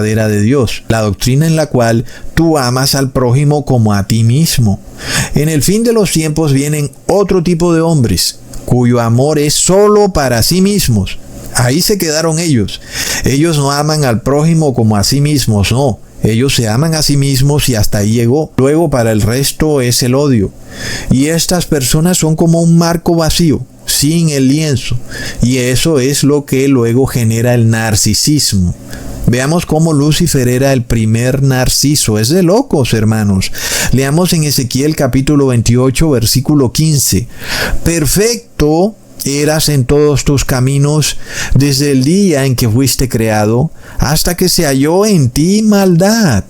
verdadera de Dios, la doctrina en la cual tú amas al prójimo como a ti mismo. En el fin de los tiempos vienen otro tipo de hombres, cuyo amor es solo para sí mismos. Ahí se quedaron ellos. Ellos no aman al prójimo como a sí mismos, no. Ellos se aman a sí mismos y hasta ahí llegó. Luego para el resto es el odio. Y estas personas son como un marco vacío, sin el lienzo. Y eso es lo que luego genera el narcisismo. Veamos cómo Lucifer era el primer narciso. Es de locos, hermanos. Leamos en Ezequiel capítulo 28, versículo 15. Perfecto eras en todos tus caminos desde el día en que fuiste creado, hasta que se halló en ti maldad.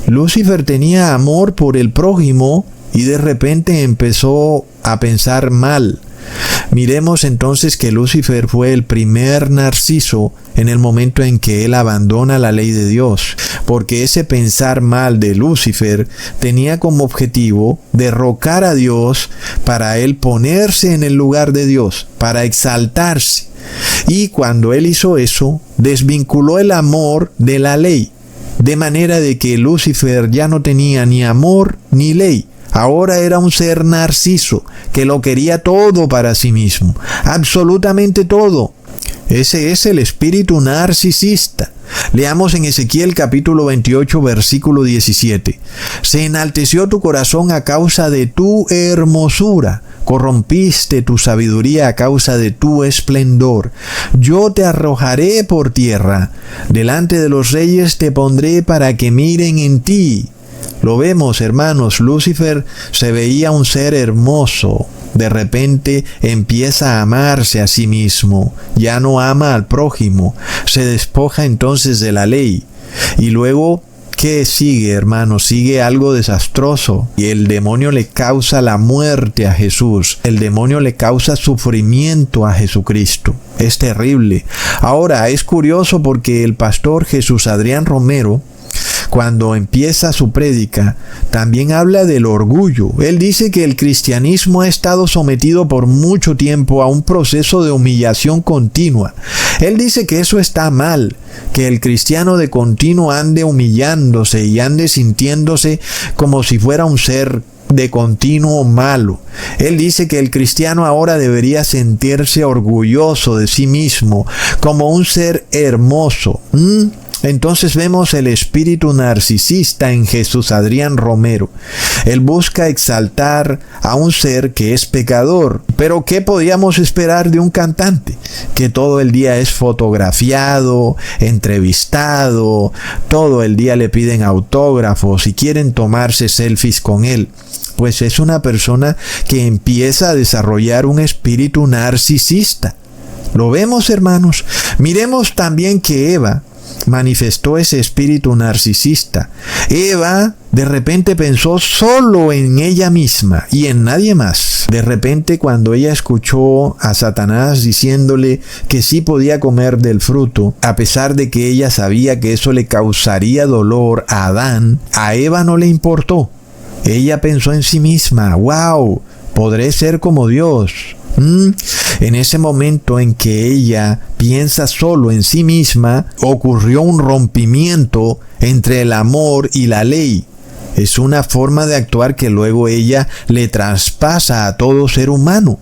Lucifer tenía amor por el prójimo y de repente empezó a pensar mal. Miremos entonces que Lucifer fue el primer narciso en el momento en que él abandona la ley de Dios, porque ese pensar mal de Lucifer tenía como objetivo derrocar a Dios para él ponerse en el lugar de Dios, para exaltarse. Y cuando él hizo eso, desvinculó el amor de la ley, de manera de que Lucifer ya no tenía ni amor ni ley. Ahora era un ser narciso, que lo quería todo para sí mismo, absolutamente todo. Ese es el espíritu narcisista. Leamos en Ezequiel capítulo 28, versículo 17. Se enalteció tu corazón a causa de tu hermosura, corrompiste tu sabiduría a causa de tu esplendor. Yo te arrojaré por tierra, delante de los reyes te pondré para que miren en ti. Lo vemos, hermanos, Lucifer se veía un ser hermoso. De repente empieza a amarse a sí mismo. Ya no ama al prójimo. Se despoja entonces de la ley. Y luego, ¿qué sigue, hermanos? Sigue algo desastroso. Y el demonio le causa la muerte a Jesús. El demonio le causa sufrimiento a Jesucristo. Es terrible. Ahora, es curioso porque el pastor Jesús Adrián Romero, cuando empieza su prédica, también habla del orgullo. Él dice que el cristianismo ha estado sometido por mucho tiempo a un proceso de humillación continua. Él dice que eso está mal, que el cristiano de continuo ande humillándose y ande sintiéndose como si fuera un ser de continuo malo. Él dice que el cristiano ahora debería sentirse orgulloso de sí mismo, como un ser hermoso. Entonces vemos el espíritu narcisista en Jesús Adrián Romero. Él busca exaltar a un ser que es pecador. Pero ¿qué podíamos esperar de un cantante? Que todo el día es fotografiado, entrevistado, todo el día le piden autógrafos y quieren tomarse selfies con él. Pues es una persona que empieza a desarrollar un espíritu narcisista. ¿Lo vemos, hermanos? Miremos también que Eva manifestó ese espíritu narcisista. Eva de repente pensó solo en ella misma y en nadie más. De repente, cuando ella escuchó a Satanás diciéndole que sí podía comer del fruto, a pesar de que ella sabía que eso le causaría dolor a Adán, a Eva no le importó. Ella pensó en sí misma: wow, podré ser como Dios. En ese momento en que ella piensa solo en sí misma, ocurrió un rompimiento entre el amor y la ley. Es una forma de actuar que luego ella le traspasa a todo ser humano.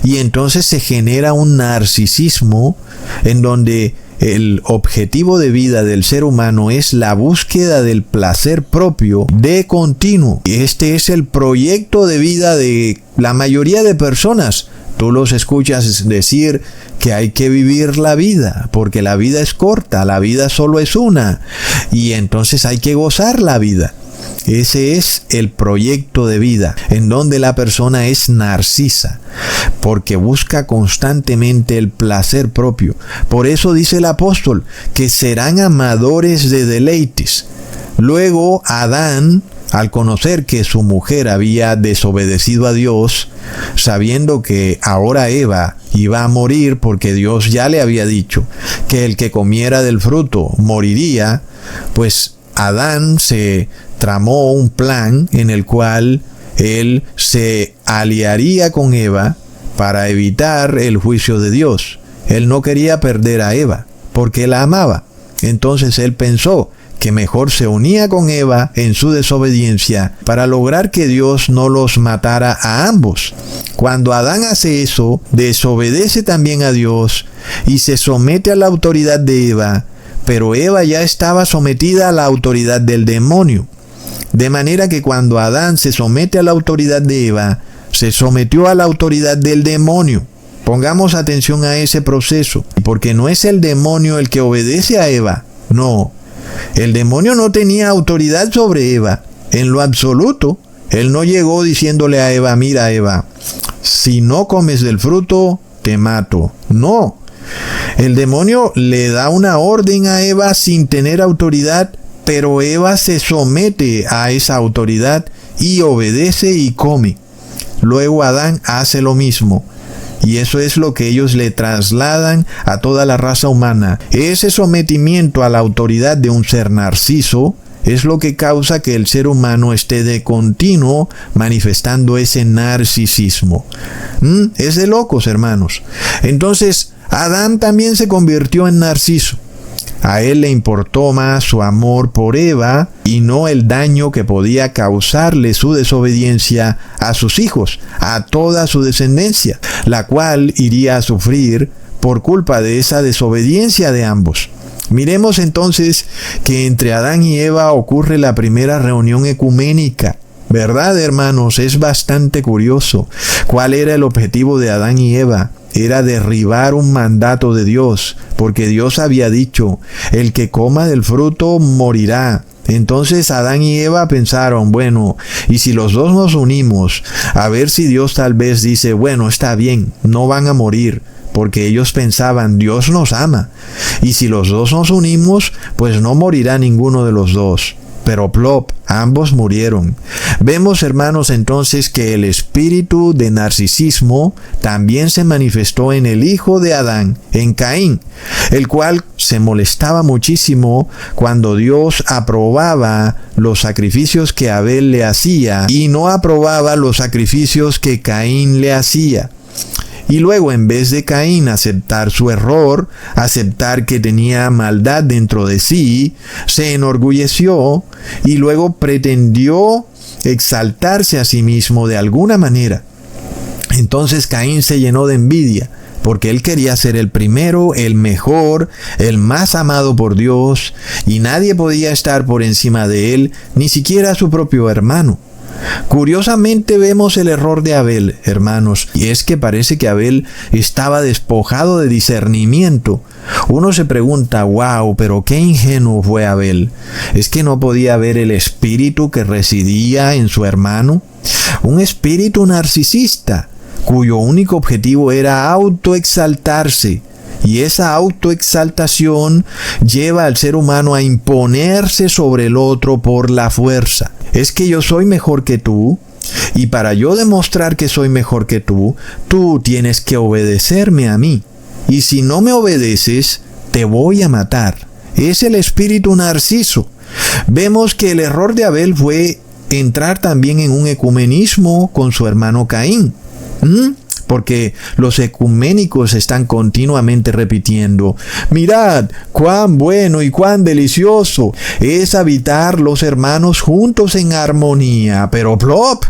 Y entonces se genera un narcisismo en donde el objetivo de vida del ser humano es la búsqueda del placer propio de continuo. Este es el proyecto de vida de la mayoría de personas. Tú los escuchas decir que hay que vivir la vida, porque la vida es corta, la vida solo es una, y entonces hay que gozar la vida. Ese es el proyecto de vida, en donde la persona es narcisa, porque busca constantemente el placer propio. Por eso dice el apóstol que serán amadores de deleites. Luego Adán, al conocer que su mujer había desobedecido a Dios, sabiendo que ahora Eva iba a morir porque Dios ya le había dicho que el que comiera del fruto moriría, pues Adán se tramó un plan en el cual él se aliaría con Eva para evitar el juicio de Dios. Él no quería perder a Eva porque la amaba. Entonces él pensó que mejor se unía con Eva en su desobediencia para lograr que Dios no los matara a ambos. Cuando Adán hace eso, desobedece también a Dios y se somete a la autoridad de Eva, pero Eva ya estaba sometida a la autoridad del demonio. De manera que cuando Adán se somete a la autoridad de Eva, se sometió a la autoridad del demonio. Pongamos atención a ese proceso, porque no es el demonio el que obedece a Eva, no. El demonio no tenía autoridad sobre Eva, en lo absoluto. Él no llegó diciéndole a Eva, mira Eva, si no comes del fruto, te mato. No. El demonio le da una orden a Eva sin tener autoridad, pero Eva se somete a esa autoridad y obedece y come. Luego Adán hace lo mismo. Y eso es lo que ellos le trasladan a toda la raza humana. Ese sometimiento a la autoridad de un ser narciso es lo que causa que el ser humano esté de continuo manifestando ese narcisismo. Es de locos, hermanos. Entonces, Adán también se convirtió en narciso. A él le importó más su amor por Eva y no el daño que podía causarle su desobediencia a sus hijos, a toda su descendencia, la cual iría a sufrir por culpa de esa desobediencia de ambos. Miremos entonces que entre Adán y Eva ocurre la primera reunión ecuménica. ¿Verdad, hermanos? Es bastante curioso. ¿Cuál era el objetivo de Adán y Eva? Era derribar un mandato de Dios, porque Dios había dicho, el que coma del fruto morirá. Entonces Adán y Eva pensaron, bueno, y si los dos nos unimos, a ver si Dios tal vez dice, bueno, está bien, no van a morir. Porque ellos pensaban, Dios nos ama. Y si los dos nos unimos, pues no morirá ninguno de los dos. Pero plop, ambos murieron. Vemos, hermanos, entonces que el espíritu de narcisismo también se manifestó en el hijo de Adán, en Caín, el cual se molestaba muchísimo cuando Dios aprobaba los sacrificios que Abel le hacía y no aprobaba los sacrificios que Caín le hacía. Y luego, en vez de Caín aceptar su error, aceptar que tenía maldad dentro de sí, se enorgulleció y luego pretendió exaltarse a sí mismo de alguna manera. Entonces Caín se llenó de envidia, porque él quería ser el primero, el mejor, el más amado por Dios, y nadie podía estar por encima de él, ni siquiera su propio hermano. Curiosamente vemos el error de Abel, hermanos, y es que parece que Abel estaba despojado de discernimiento. Uno se pregunta, wow, pero qué ingenuo fue Abel. ¿Es que no podía ver el espíritu que residía en su hermano? Un espíritu narcisista, cuyo único objetivo era autoexaltarse. Y esa autoexaltación lleva al ser humano a imponerse sobre el otro por la fuerza. Es que yo soy mejor que tú, y para yo demostrar que soy mejor que tú tienes que obedecerme a mí. Y si no me obedeces, te voy a matar. Es el espíritu narciso. Vemos que el error de Abel fue entrar también en un ecumenismo con su hermano Caín. Porque los ecuménicos están continuamente repitiendo, mirad cuán bueno y cuán delicioso es habitar los hermanos juntos en armonía. Pero plop,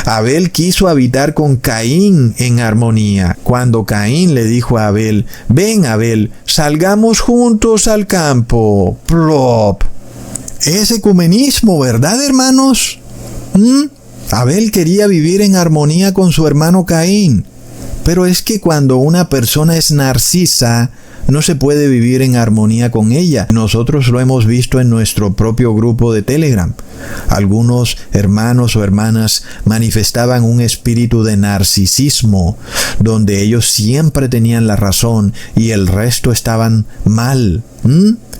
Abel quiso habitar con Caín en armonía. Cuando Caín le dijo a Abel, ven Abel, salgamos juntos al campo. Plop. Es ecumenismo, ¿verdad, hermanos? Abel quería vivir en armonía con su hermano Caín. Pero es que cuando una persona es narcisa, no se puede vivir en armonía con ella. Nosotros lo hemos visto en nuestro propio grupo de Telegram. Algunos hermanos o hermanas manifestaban un espíritu de narcisismo, donde ellos siempre tenían la razón y el resto estaban mal.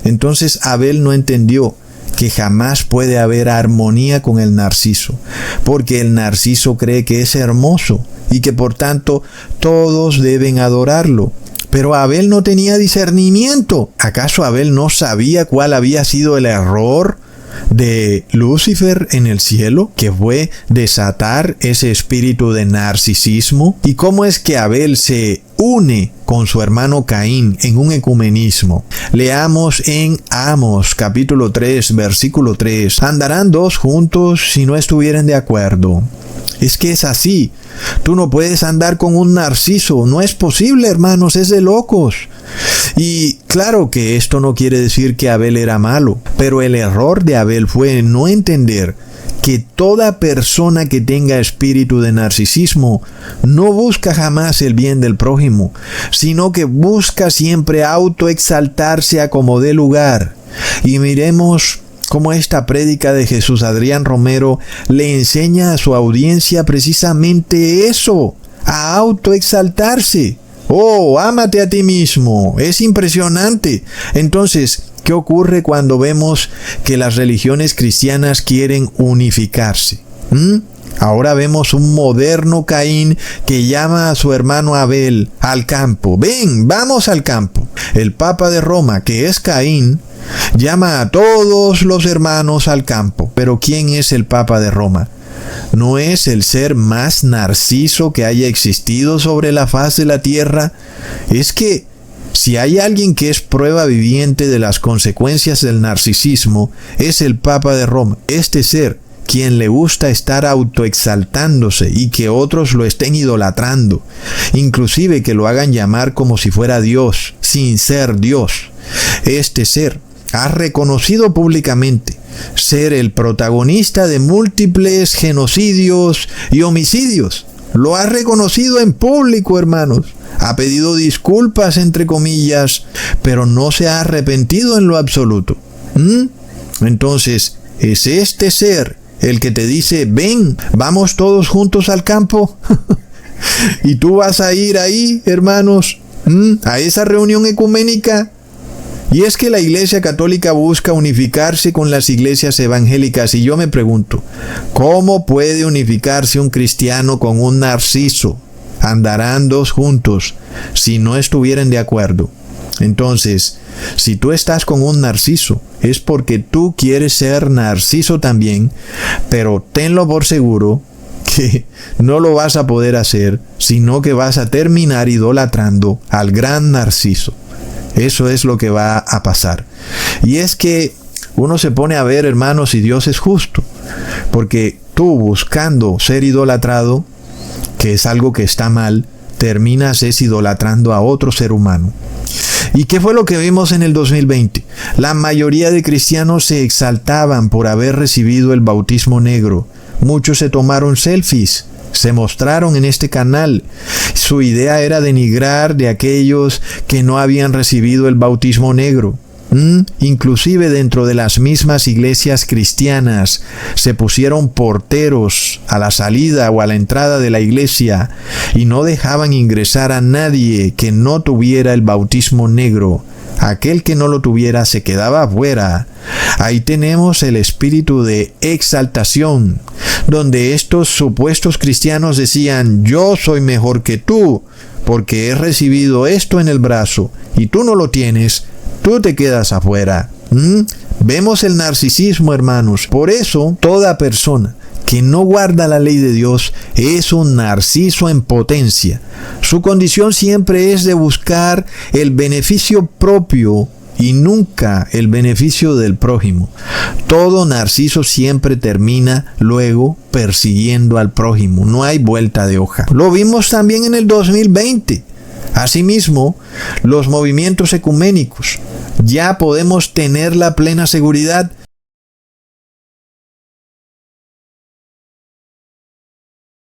Entonces Abel no entendió que jamás puede haber armonía con el narciso, porque el narciso cree que es hermoso y que por tanto todos deben adorarlo. Pero Abel no tenía discernimiento. ¿Acaso Abel no sabía cuál había sido el error de Lucifer en el cielo, que fue desatar ese espíritu de narcisismo? ¿Y cómo es que Abel se une con su hermano Caín en un ecumenismo. Leamos en Amos capítulo 3, versículo 3. Andarán dos juntos si no estuvieren de acuerdo. Es que es así. Tú no puedes andar con un narciso. No es posible, hermanos, es de locos. Y claro que esto no quiere decir que Abel era malo, pero el error de Abel fue no entender que toda persona que tenga espíritu de narcisismo no busca jamás el bien del prójimo, sino que busca siempre autoexaltarse a como dé lugar. Y miremos cómo esta prédica de Jesús Adrián Romero le enseña a su audiencia precisamente eso, a autoexaltarse. Oh, ámate a ti mismo. Es impresionante. Entonces, ¿qué ocurre cuando vemos que las religiones cristianas quieren unificarse? Ahora vemos un moderno Caín que llama a su hermano Abel al campo. Ven, vamos al campo. El Papa de Roma, que es Caín, llama a todos los hermanos al campo. Pero ¿quién es el Papa de Roma? ¿No es el ser más narciso que haya existido sobre la faz de la tierra? Es que si hay alguien que es prueba viviente de las consecuencias del narcisismo, es el Papa de Roma. Este ser, quien le gusta estar autoexaltándose y que otros lo estén idolatrando, inclusive que lo hagan llamar como si fuera Dios, sin ser Dios. Este ser ha reconocido públicamente ser el protagonista de múltiples genocidios y homicidios. Lo ha reconocido en público, hermanos. Ha pedido disculpas, entre comillas, pero no se ha arrepentido en lo absoluto. Entonces, ¿es este ser el que te dice, ven, vamos todos juntos al campo? ¿Y tú vas a ir ahí, hermanos, a esa reunión ecuménica? Y es que la Iglesia Católica busca unificarse con las iglesias evangélicas, y yo me pregunto, ¿cómo puede unificarse un cristiano con un narciso? Andarán dos juntos si no estuvieran de acuerdo. Entonces, si tú estás con un narciso, es porque tú quieres ser narciso también, pero tenlo por seguro que no lo vas a poder hacer, sino que vas a terminar idolatrando al gran narciso. Eso es lo que va a pasar. Y es que uno se pone a ver, hermanos, si Dios es justo. Porque tú, buscando ser idolatrado, que es algo que está mal, terminas idolatrando a otro ser humano. ¿Y qué fue lo que vimos en el 2020? La mayoría de cristianos se exaltaban por haber recibido el bautismo negro. Muchos se tomaron selfies. Se mostraron en este canal. Su idea era denigrar de aquellos que no habían recibido el bautismo negro. Inclusive dentro de las mismas iglesias cristianas se pusieron porteros a la salida o a la entrada de la iglesia y no dejaban ingresar a nadie que no tuviera el bautismo negro. Aquel que no lo tuviera se quedaba afuera. Ahí tenemos el espíritu de exaltación, donde estos supuestos cristianos decían, yo soy mejor que tú, porque he recibido esto en el brazo, y tú no lo tienes, tú te quedas afuera. Vemos el narcisismo, hermanos. Por eso, toda persona que no guarda la ley de Dios es un narciso en potencia. Su condición siempre es de buscar el beneficio propio y nunca el beneficio del prójimo. Todo narciso siempre termina luego persiguiendo al prójimo. No hay vuelta de hoja. Lo vimos también en el 2020. Asimismo, los movimientos ecuménicos. Ya podemos tener la plena seguridad